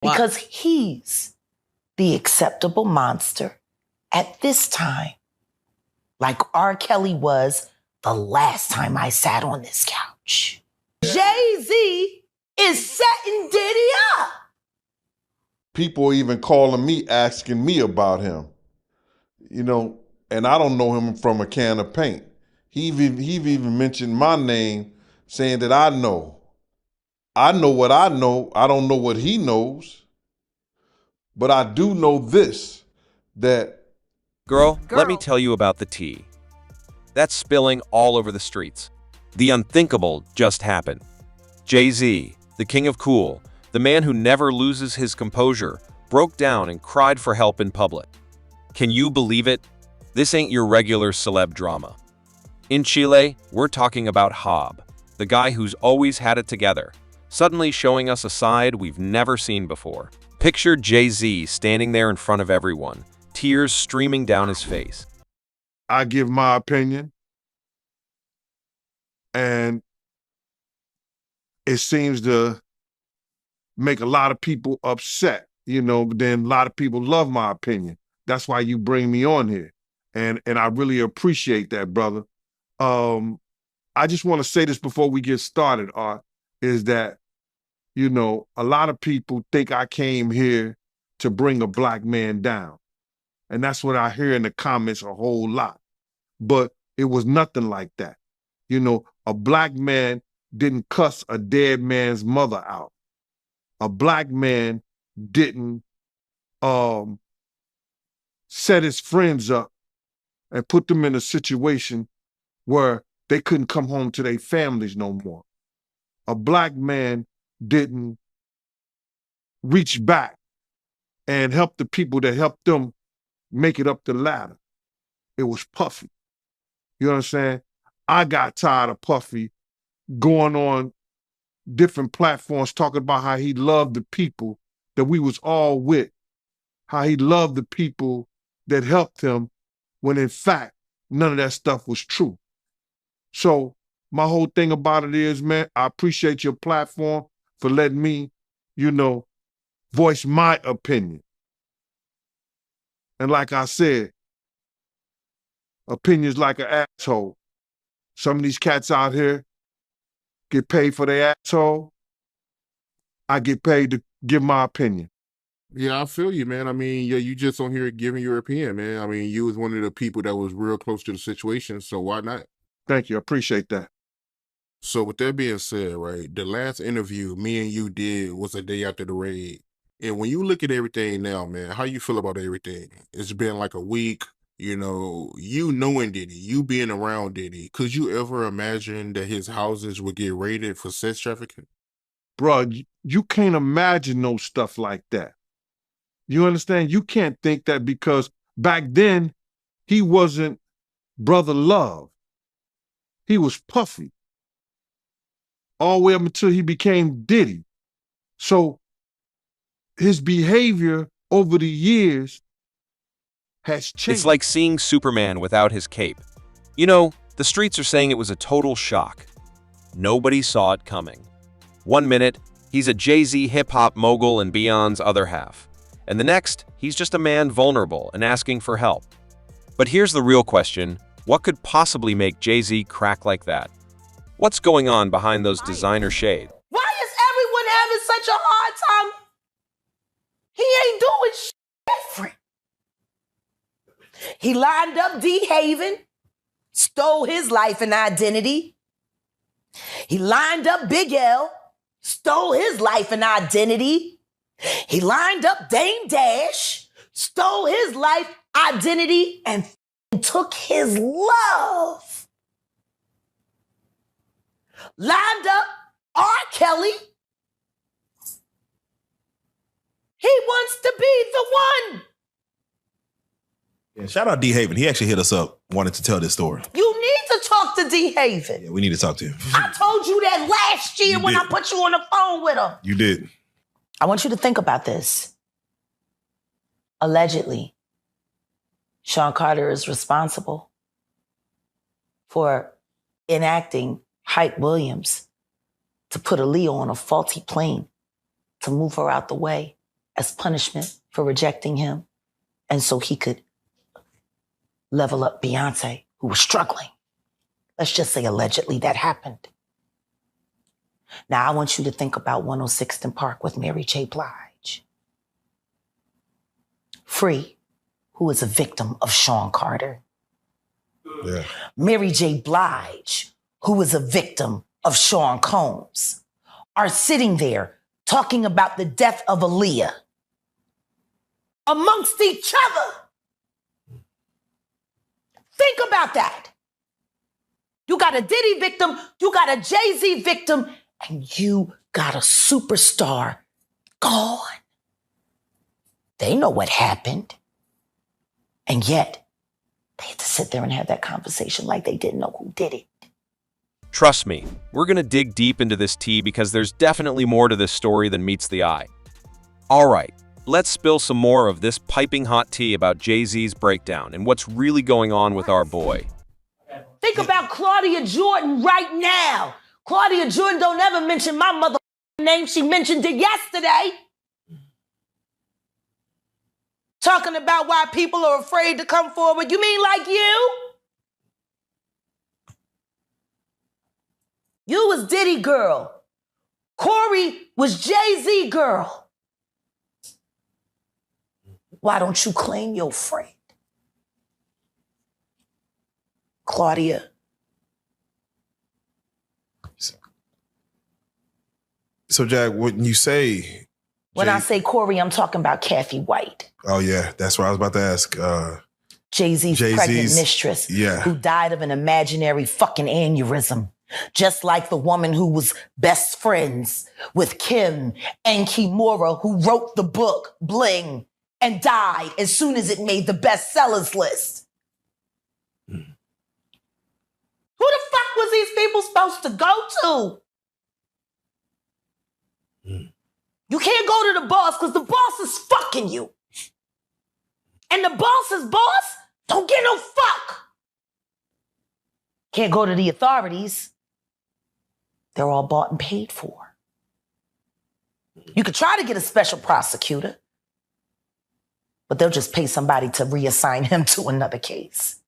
because he's the acceptable monster at this time, like R. Kelly was the last time I sat on this couch. JayZ is setting Diddy up. People even calling me, asking me about him. You know, and I don't know him from a can of paint. He even mentioned my name, saying that I know. I know what I know. I don't know what he knows. But I do know this, that... Girl, let me tell you about the tea. That's spilling all over the streets. The unthinkable just happened. JayZ, the king of cool, the man who never loses his composure, broke down and cried for help in public. Can you believe it? This ain't your regular celeb drama. In Chile, we're talking about Hob, the guy who's always had it together, suddenly showing us a side we've never seen before. Picture JayZ standing there in front of everyone, tears streaming down his face. I give my opinion, and it seems to make a lot of people upset, you know, but then a lot of people love my opinion. That's why you bring me on here. And I really appreciate that, brother. I just want to say this before we get started, Art, is that, you know, a lot of people think I came here to bring a black man down. And that's what I hear in the comments a whole lot. But it was nothing like that. You know, a black man didn't cuss a dead man's mother out. A black man didn't set his friends up and put them in a situation where they couldn't come home to their families no more. A black man didn't reach back and help the people that helped them make it up the ladder. It was Puffy. You know what I'm saying? I got tired of Puffy going on different platforms talking about how he loved the people that we was all with, how he loved the people that helped him, when in fact, none of that stuff was true. So my whole thing about it is, man, I appreciate your platform for letting me, you know, voice my opinion. And like I said, opinions like an asshole. Some of these cats out here get paid for their asshole. I get paid to give my opinion. Yeah, I feel you, man. I mean, yeah, you just on here giving your opinion, man. I mean, you was one of the people that was real close to the situation, so why not? Thank you. I appreciate that. So with that being said, right, the last interview me and you did was a day after the raid. And when you look at everything now, man, how you feel about everything? It's been like a week, you know, you knowing Diddy, you being around Diddy. Could you ever imagine that his houses would get raided for sex trafficking? Bro, you can't imagine no stuff like that. You understand? You can't think that, because back then, he wasn't Brother Love. He was Puffy. All the way up until he became Diddy. So his behavior over the years has changed. It's like seeing Superman without his cape. You know, the streets are saying it was a total shock. Nobody saw it coming. 1 minute, he's a JayZ hip-hop mogul and Beyond's other half. And the next, he's just a man vulnerable and asking for help. But here's the real question. What could possibly make JayZ crack like that? What's going on behind those designer shades? Why is everyone having such a hard time? He ain't doing shit different. He lined up D. Haven, stole his life and identity. He lined up Big L, stole his life and identity. He lined up Dame Dash, stole his life, identity, and took his love. Lined up R. Kelly. He wants to be the one. Yeah, shout out D. Haven. He actually hit us up, wanted to tell this story. You need to talk to D. Haven. Yeah, we need to talk to him. I told you that last year when I put you on the phone with him. You did. I want you to think about this. Allegedly, Sean Carter is responsible for enacting Hype Williams to put Aaliyah on a faulty plane to move her out the way as punishment for rejecting him, and so he could level up Beyonce, who was struggling. Let's just say allegedly that happened. Now I want you to think about 106th and Park with Mary J. Blige. Free, who is a victim of Sean Carter. Yeah. Mary J. Blige, who is a victim of Sean Combs, are sitting there talking about the death of Aaliyah amongst each other. Think about that. You got a Diddy victim, you got a JayZ victim, and you got a superstar gone. They know what happened. And yet, they had to sit there and have that conversation like they didn't know who did it. Trust me, we're going to dig deep into this tea because there's definitely more to this story than meets the eye. All right, let's spill some more of this piping hot tea about JayZ's breakdown and what's really going on with our boy. Think about Claudia Jordan right now. Claudia Jordan don't ever mention my mother name. She mentioned it yesterday. Talking about why people are afraid to come forward. You mean like you? You was Diddy girl. Corey was JayZ girl. Why don't you claim your friend? Claudia. So, Jack, when you say... When I say Corey, I'm talking about Kathy White. Oh, yeah. That's what I was about to ask. JayZ's pregnant mistress, who died of an imaginary fucking aneurysm. Just like the woman who was best friends with Kim and Kimura, who wrote the book Bling and died as soon as it made the bestsellers list. Who the fuck was these people supposed to go to? You can't go to the boss because the boss is fucking you. And the boss's boss don't get no fuck. Can't go to the authorities. They're all bought and paid for. You could try to get a special prosecutor, but they'll just pay somebody to reassign him to another case.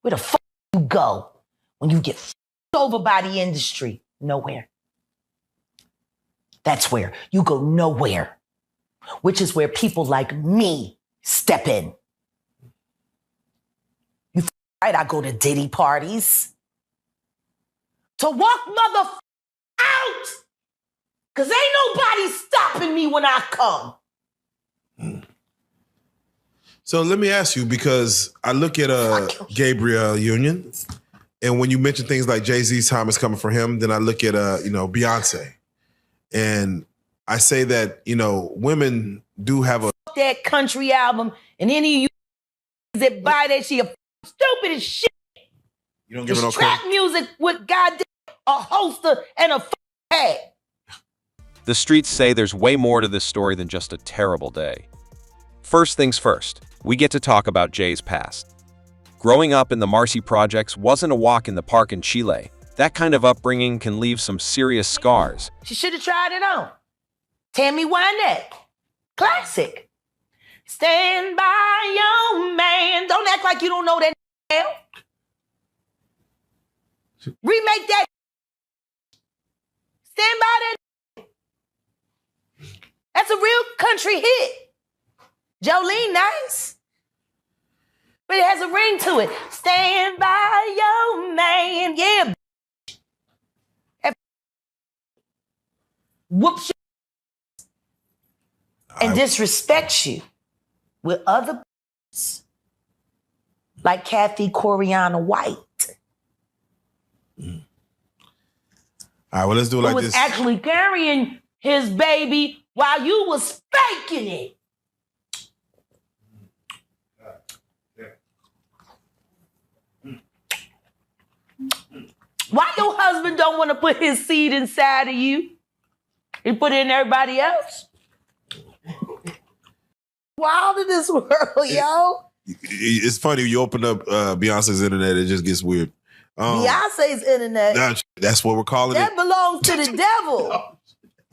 Where the fuck you go when you get fucked over by the industry? Nowhere. That's where you go nowhere, which is where people like me step in. You right? I go to Diddy parties to walk mother out, because ain't nobody stopping me when I come. So let me ask you, because I look at Gabriel Union, and when you mention things like JayZ's time is coming for him, then I look at Beyonce. And I say that, women do have that country album, and any of you that buy that shit are stupid as shit. You don't give it no trap music with goddamn a holster and a hat. The streets say there's way more to this story than just a terrible day. First things first, we get to talk about Jay's past. Growing up in the Marcy Projects wasn't a walk in the park in Chile. That kind of upbringing can leave some serious scars. She should have tried it on. Tammy Wynette. Classic. Stand by your man. Don't act like you don't know that now. Remake that. Stand by that. That's a real country hit. Jolene, nice. But it has a ring to it. Stand by your man. Yeah. Whoops and disrespects you with other like Kathy Coriana White. All right, well, let's do it like this. Who was actually carrying his baby while you was faking it. Why your husband don't want to put his seed inside of you? He put it in everybody else. Wild in this world, yo. It's funny, you open up Beyonce's internet, it just gets weird. Beyonce's internet. That's what we're calling that it. That belongs to the devil.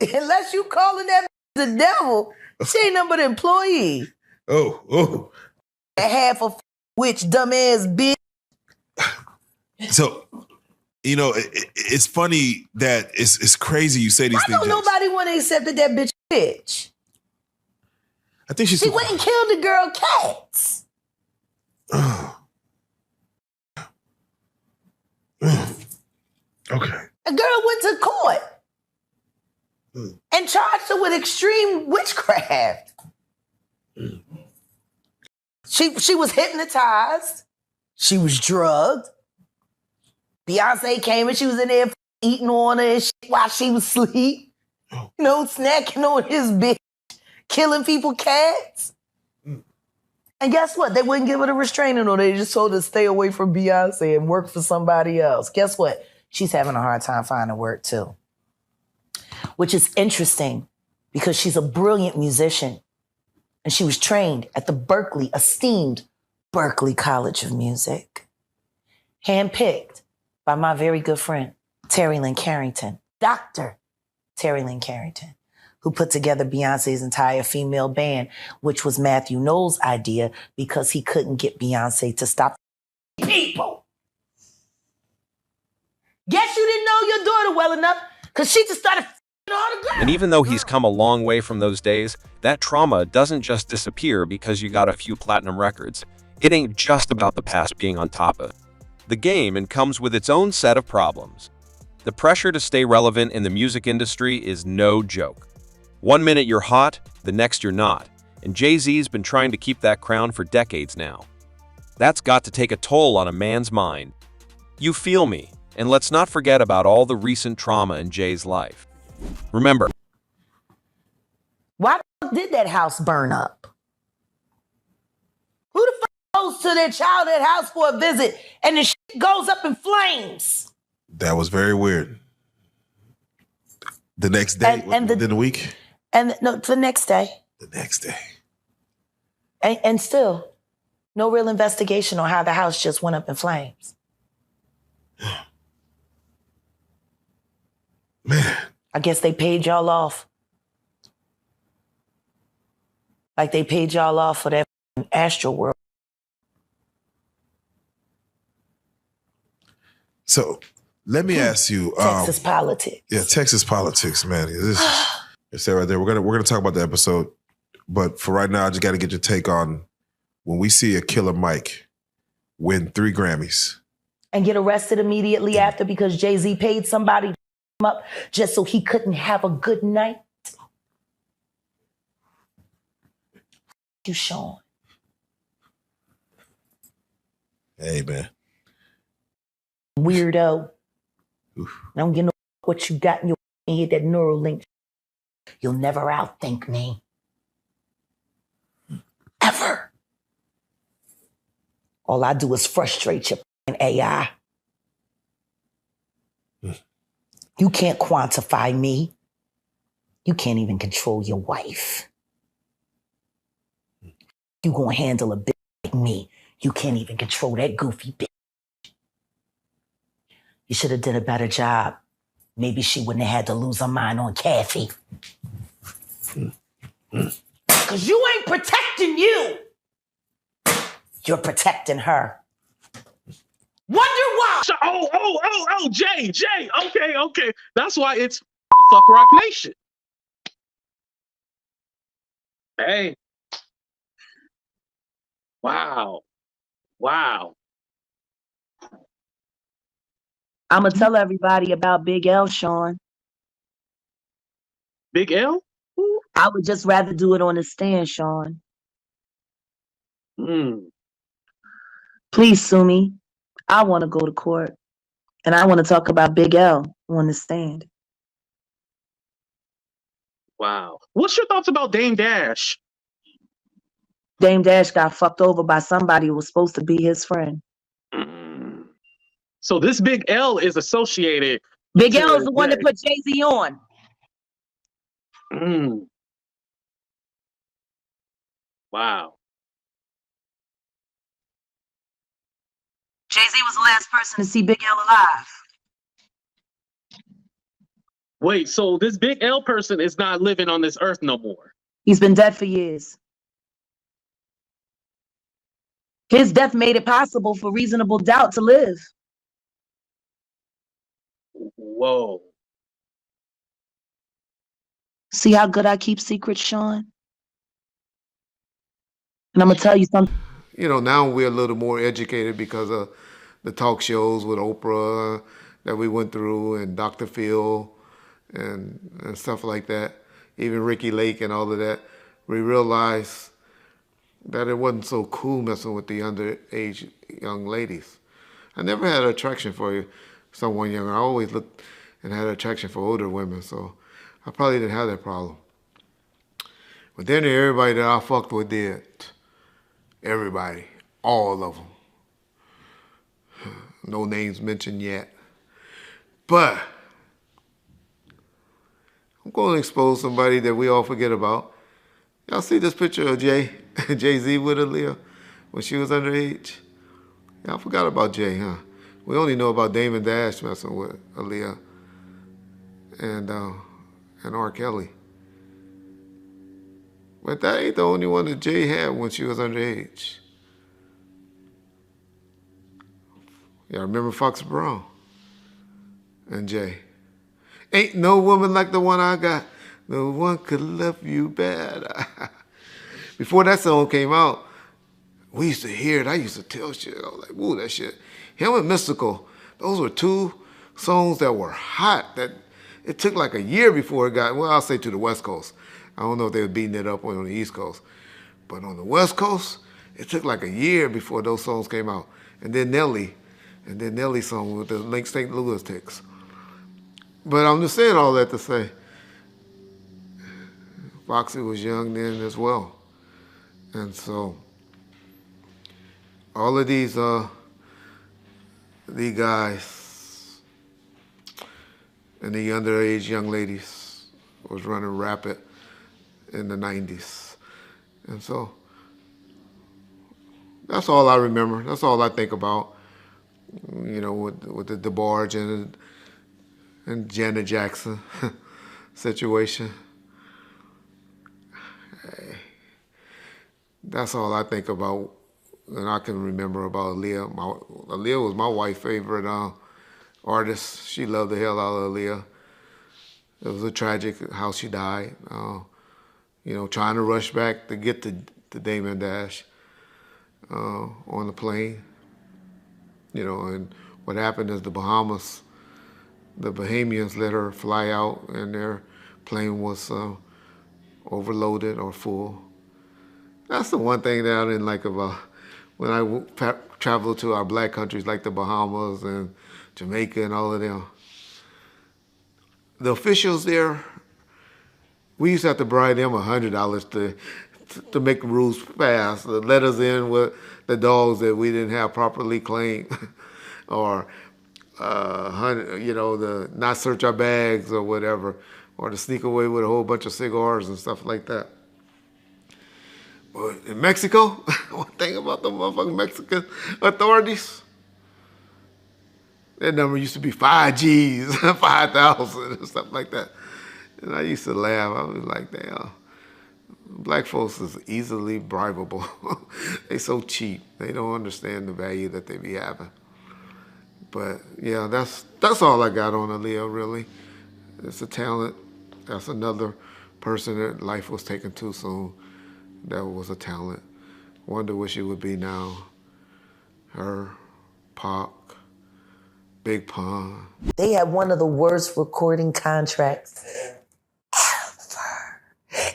Unless you calling that the devil. She ain't nothing but an employee. Oh. Half of which dumbass bitch. So, you know, it's funny that it's crazy you say these Why things. don't nobody want to accept that bitch? I think she went and killed the girl cats. Okay. A girl went to court and charged her with extreme witchcraft. She was hypnotized. She was drugged. Beyonce came and she was in there eating on her and shit while she was asleep. You know, snacking on his bitch, killing people cats. And guess what? They wouldn't give her a restraining order. They just told her to stay away from Beyonce and work for somebody else. Guess what? She's having a hard time finding work too. Which is interesting because she's a brilliant musician. And she was trained at the esteemed Berklee College of Music. Handpicked by my very good friend, Terry Lynn Carrington, Dr. Terry Lynn Carrington, who put together Beyonce's entire female band, which was Matthew Knowles' idea because he couldn't get Beyonce to stop people. Guess you didn't know your daughter well enough because she just started all the girls. And even though he's come a long way from those days, that trauma doesn't just disappear because you got a few platinum records. It ain't just about the past being on top of the game and comes with its own set of problems. The pressure to stay relevant in the music industry is no joke. One minute you're hot, the next you're not, and JayZ's been trying to keep that crown for decades now. That's got to take a toll on a man's mind. You feel me? And let's not forget about all the recent trauma in Jay's life. Remember, why the fuck did that house burn up? Who the fuck goes to their childhood house for a visit and the shit goes up in flames? That was very weird. The next day, within a week? No, the next day. The next day. And still, no real investigation on how the house just went up in flames. Man. I guess they paid y'all off. Like they paid y'all off for that Astro World. So let me ask you. Texas politics. Yeah, Texas politics, man. It's that right there. We're gonna talk about the episode, but for right now, I just got to get your take on when we see a Killer Mike win 3 Grammys and get arrested immediately after because JayZ paid somebody to him up just so he couldn't have a good night. You, Sean. Hey, man. Weirdo. Oof. I don't get no what you got in your head, that neural link. You'll never outthink me. Ever. All I do is frustrate your AI. You can't quantify me. You can't even control your wife. You gonna handle a bitch like me. You can't even control that goofy bitch. You should have done a better job. Maybe she wouldn't have had to lose her mind on Kathy. Because you ain't protecting you. You're protecting her. Wonder why. Oh, Jay. Okay. That's why it's fuck Rock Nation. Hey. Wow. I'm going to tell everybody about Big L, Sean. Big L? I would just rather do it on the stand, Sean. Please sue me. I want to go to court. And I want to talk about Big L on the stand. Wow. What's your thoughts about Dame Dash? Dame Dash got fucked over by somebody who was supposed to be his friend. So this Big L is associated. Big L is the one that put JayZ on. Wow. JayZ was the last person to see Big L alive. Wait, so this big L person is not living on this earth no more? He's been dead for years. His death made it possible for reasonable doubt to live. Whoa. See how good I keep secrets, Sean? And I'm going to tell you something. You know, now we're a little more educated because of the talk shows with Oprah that we went through and Dr. Phil and stuff like that. Even Ricky Lake and all of that. We realized that it wasn't so cool messing with the underage young ladies. I never had an attraction for someone younger. I always looked and had an attraction for older women, so I probably didn't have that problem. But then everybody that I fucked with did. Everybody. All of them. No names mentioned yet. But I'm going to expose somebody that we all forget about. Y'all see this picture of JayZ with Aaliyah when she was underage? Y'all forgot about Jay, huh? We only know about Damon Dash messing with Aaliyah and R. Kelly. But that ain't the only one that Jay had when she was underage. Y'all remember Fox Brown and Jay? Ain't no woman like the one I got. No one could love you better. Before that song came out, we used to hear it. I used to tell shit. I was like, woo, that shit. Him and Mystical, those were two songs that were hot. That it took like a year before it got, well, I'll say to the West Coast. I don't know if they were beating it up on the East Coast. But on the West Coast, it took like a year before those songs came out. And then Nelly's song with the Link St. Louis Ticks. But I'm just saying all that to say, Foxy was young then as well. And so, all of these guys and the underage young ladies was running rapid in the 90s. And so, that's all I remember. That's all I think about, you know, with the DeBarge and Janet Jackson situation. That's all I think about, and I can remember about Aaliyah. Aaliyah was my wife's favorite artist. She loved the hell out of Aaliyah. It was a tragic how she died. You know, trying to rush back to get to Damon Dash on the plane. You know, and what happened is the Bahamians let her fly out, and their plane was overloaded or full. That's the one thing that I didn't like about when I traveled to our black countries like the Bahamas and Jamaica and all of them. The officials there, we used to have to bribe them $100 to make the rules fast, to let us in with the dogs that we didn't have properly cleaned, or you know, the not search our bags or whatever, or to sneak away with a whole bunch of cigars and stuff like that. But in Mexico, one thing about the motherfucking Mexican authorities, that number used to be 5 G's, 5,000 and stuff like that. And I used to laugh. I was like, damn, black folks is easily bribable. They so cheap. They don't understand the value that they be having. But yeah, that's all I got on Aaliyah, really. It's a talent. That's another person that life was taken too soon. That was a talent. Wonder where she would be now. Her, Pac, Big Pun. They had one of the worst recording contracts ever.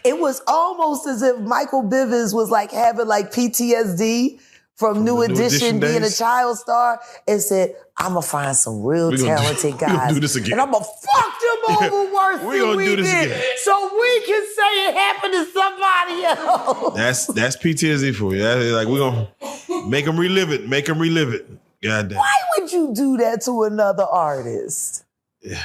It was almost as if Michael Bivins was like having like PTSD from New Edition being a child star and said, I'm gonna find some real talented guys. Do this again. And I'm gonna fuck them over worse than we did. Again. So we can say it happened to somebody else. That's PTSD for you. That's like, we're gonna make them relive it. Make them relive it. God damn. Why would you do that to another artist? Yeah.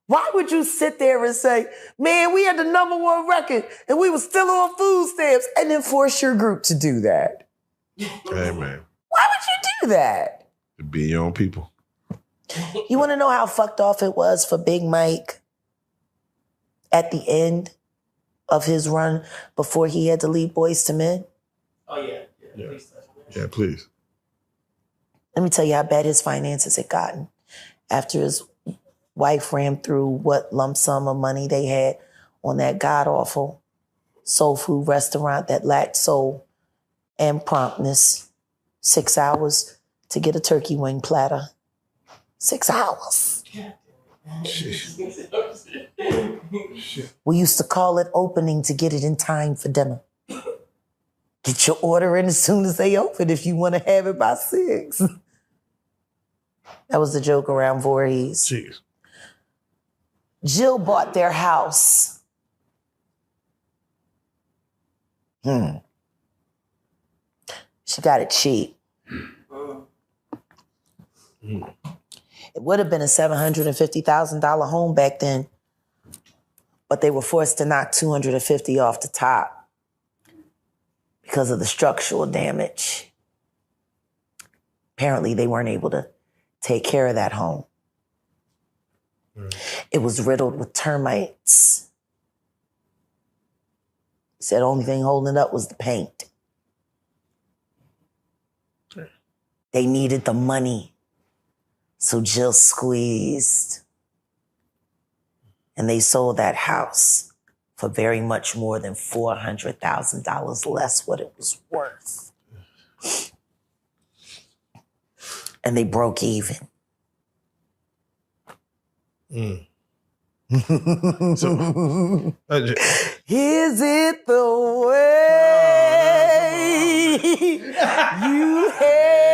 Why would you sit there and say, man, we had the #1 record and we were still on food stamps, and then force your group to do that? Hey, man. Why would you do that? To be your own people. You want to know how fucked off it was for Big Mike at the end of his run before he had to leave Boyz II Men? Oh, yeah. Yeah, please. Let me tell you how bad his finances had gotten after his wife ran through what lump sum of money they had on that god-awful soul food restaurant that lacked soul and promptness. 6 hours to get a turkey wing platter. 6 hours. We used to call it opening to get it in time for dinner. Get your order in as soon as they open if you want to have it by 6. That was the joke around Voorhees. Jeez. Jill bought their house. She got it cheap. It would have been a $750,000 home back then, but they were forced to knock $250,000 off the top because of the structural damage. Apparently, they weren't able to take care of that home. It was riddled with termites. Said the only thing holding it up was the paint. They needed the money. So Jill squeezed. And they sold that house for very much more than $400,000 less what it was worth. And they broke even. So, is it the way you hate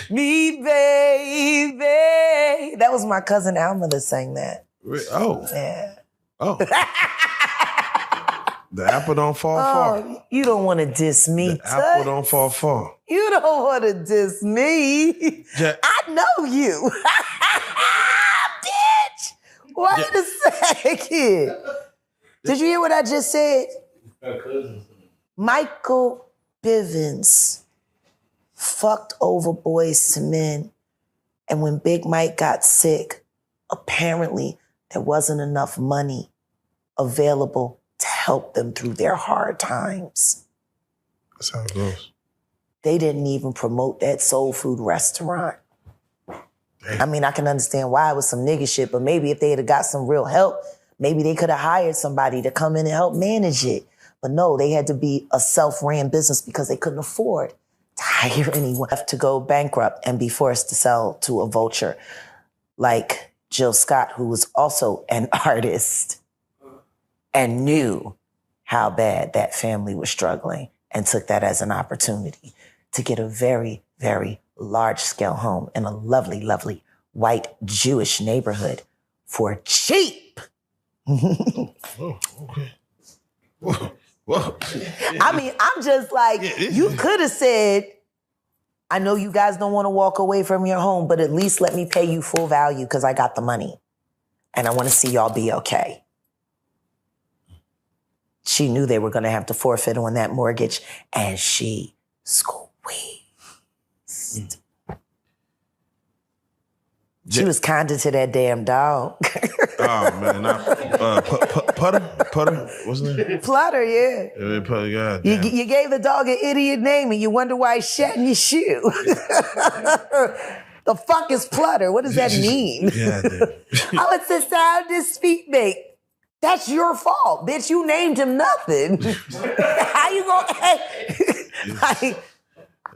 me, baby? That was my cousin Alma that sang that. Oh. Yeah. Oh. The apple don't fall far. You don't want to diss me, The apple don't fall far. You don't want to diss me. I know you. Bitch! Wait a second. Did you hear what I just said? Michael Bivins fucked over Boyz II Men. And when Big Mike got sick, apparently there wasn't enough money available to help them through their hard times. That's how it goes. They didn't even promote that soul food restaurant. Damn. I mean, I can understand why it was some nigga shit, but maybe if they had got some real help, maybe they could have hired somebody to come in and help manage it. But no, they had to be a self-ran business because they couldn't afford to hire anyone. Have to go bankrupt and be forced to sell to a vulture like Jill Scott, who was also an artist and knew how bad that family was struggling and took that as an opportunity to get a very, very large-scale home in a lovely, lovely white Jewish neighborhood for cheap. Oh, okay. Whoa. Whoa. I mean, I'm just like, you could have said, I know you guys don't want to walk away from your home, but at least let me pay you full value because I got the money. And I want to see y'all be okay. She knew they were going to have to forfeit on that mortgage, and she squeezed. She was kinder to that damn dog. Oh, man. Putter? What's his name? Flutter, yeah. God, you gave the dog an idiot name, and you wonder why he shat in your shoe. The fuck is Plutter? What does that mean? Yeah, Oh, it's the sound his feet make. That's your fault, bitch. You named him nothing. How you gonna... like,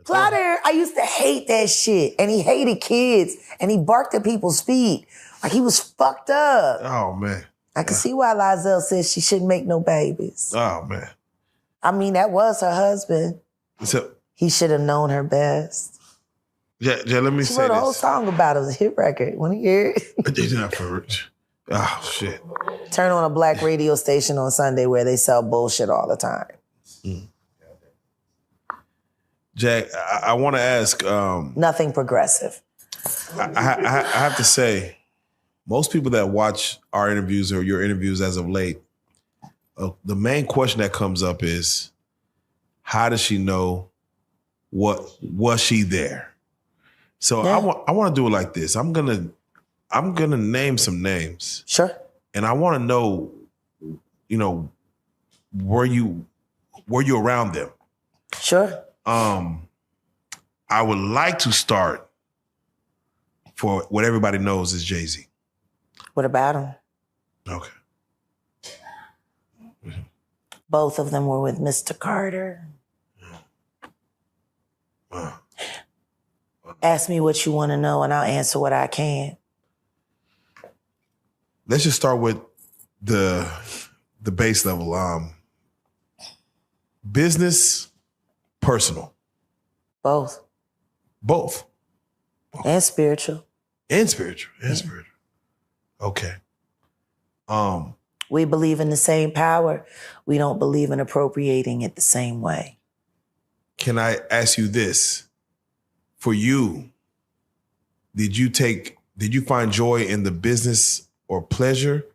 Plutter, I used to hate that shit. And he hated kids. And he barked at people's feet. Like, he was fucked up. Oh, man. I can see why Lizelle says she shouldn't make no babies. Oh, man. I mean, that was her husband. So, he should have known her best. Yeah, let me she say wrote this. a whole song about it. It was a hit record. Want to hear it? They not for rich. Oh, shit. Turn on a black radio station on Sunday where they sell bullshit all the time. Jack, I want to ask. Nothing progressive. I have to say, most people that watch our interviews or your interviews as of late, the main question that comes up is, how does she know? What was she there? So Yeah. I want to do it like this. I'm gonna name some names. Sure. And I want to know, were you around them? Sure. I would like to start for what everybody knows is JayZ. What about him? Okay. Both of them were with Mr. Carter. Ask me what you want to know and I'll answer what I can. Let's just start with the base level. Business, personal. Both. Both. And spiritual. And spiritual. And spiritual. Okay. We believe in the same power. We don't believe in appropriating it the same way. Can I ask you this? For you, did you find joy in the business or pleasure?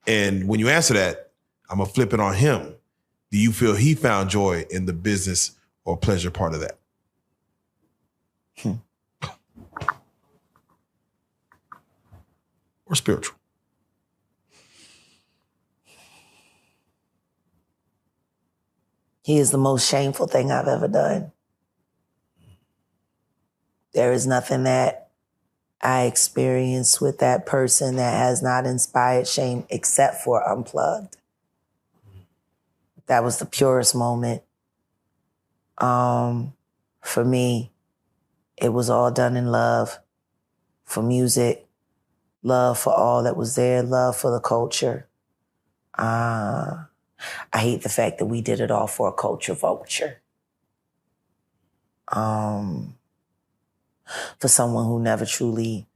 And when you answer that, I'm gonna flip it on him. Do you feel he found joy in the business or pleasure part of that? Or spiritual? He is the most shameful thing I've ever done. There is nothing that I experienced with that person that has not inspired shame except for Unplugged. That was the purest moment. For me, it was all done in love for music, love for all that was there, love for the culture. I hate the fact that we did it all for a culture vulture. For someone who never truly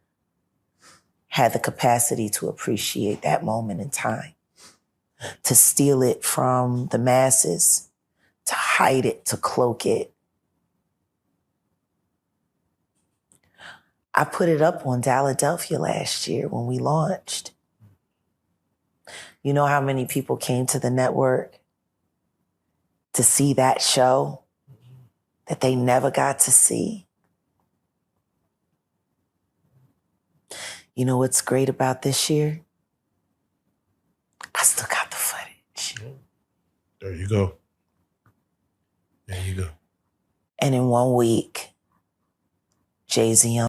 had the capacity to appreciate that moment in time, to steal it from the masses, to hide it, to cloak it. I put it up on Philadelphia last year when we launched. You know how many people came to the network to see that show that they never got to see? You know what's great about this year? I still got the footage. There you go. There you go. And in 1 week, JayZ